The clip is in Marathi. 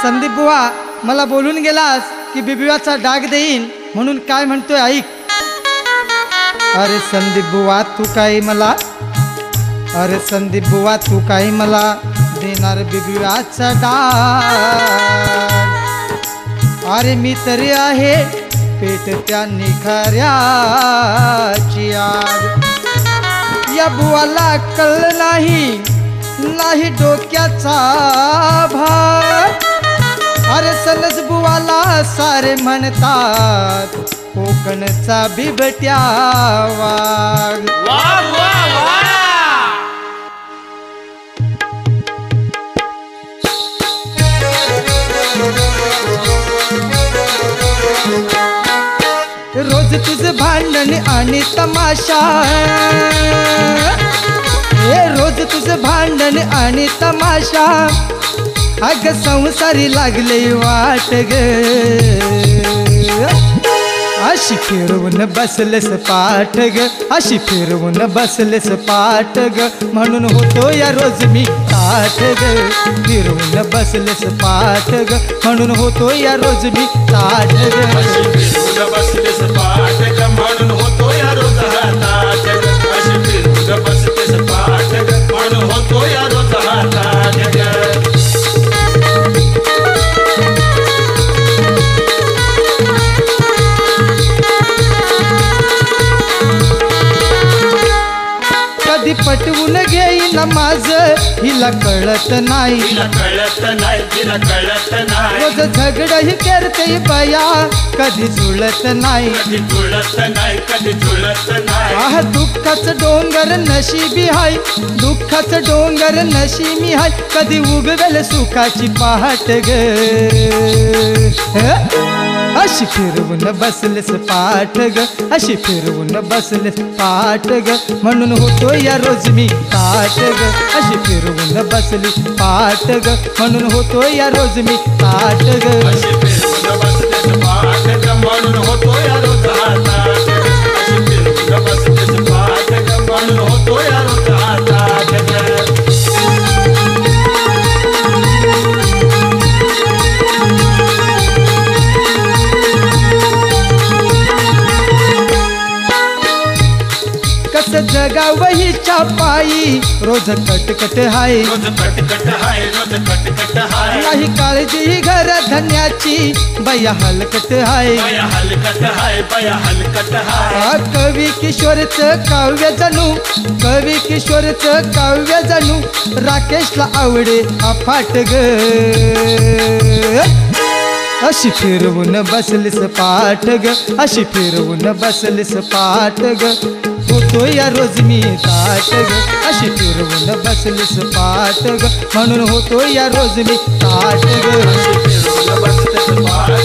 संदीप बुवा मला बोलून गेलास की बिबिवाचा डाग देईन म्हणून काय म्हणतोय ऐक. अरे संदीप बुवा तू काय मला, अरे संदीप बुवा तू काय मला देणार बिबिवाचा डाग. अरे मी तरी आहे पेटत्या निखाऱ्याची आग. या बुवाला अक्कल नाही, नाही डोक्याचा भार. अरे सलस बुवाला सारे म्हणतात कोकणचा बिबट्या वाघ. रोज तुझं भांडण आणि तमाशा, रोज तुझं भांडण आणि तमाशा. अग संसारी लागले वाट ग, अशी फिरवून बसलेस पाठ ग, अशी फिरवून बसलेस पाठ ग. म्हणून होतो या रोज मी ताठ ग, फिरवून बसलेस पाठ ग. म्हणून होतो या रोज मी ताठ ग, फिरवून बसलेस पाठ ग. म्हणून होतो या रोज हा ताठ ग. अशी फिरवून बसलेस पाठ ग. म्हणून होतो या रोज हा ताठ ग. कधी पटवून घेईन माझ हिला कळत नाही, हिला कळत नाही, हिला कळत नाही. रोज झगडही करते बया कधी जुळत नाही, कधी जुळत नाही, कधी जुळत नाही. आह दुःखाचं डोंगर नशिबी हाय, दुःखाचं डोंगर नशिबी हाय. कधी उगवेल सुखाची पहाट ग, अशी फिरवून बसलेस पाठ ग, अशी फिरवून बसलेस पाठ ग. म्हणून होतो या रोज मी ताठ ग, अशी फिरवून बसली पाठ ग. म्हणून होतो या रोज मी ताठ ग, अशी फिरवून बसलेस पाठ ग. म्हणून होतो या रोज हा ताठ ग. अशी फिरवून बसलेस पाठ ग. म्हणून होतो या रोज हा ताठ ग. जगावहीच्या पायी रोज कटकट हाय, रोज कटकट हाय, रोज कटकट हाय. नाही काळजी घर धन्याची बया हलकट हाय, बया हलकट हाय, बया हलकट हाय. कवी किशोरचं काव्य जणू, कवी किशोरचं काव्य जणू राकेशला आवडे अफाट ग. अशी फिरवून बसलीस पाठ ग, अशी फिरवून बसलीस पाठ ग. होतो या रोज मी ताठ ग, अशी फिरवून बसलीस पाठ ग. म्हणून होतो या रोज मी ताठ ग, अशी फिरवून बसलेस पाठ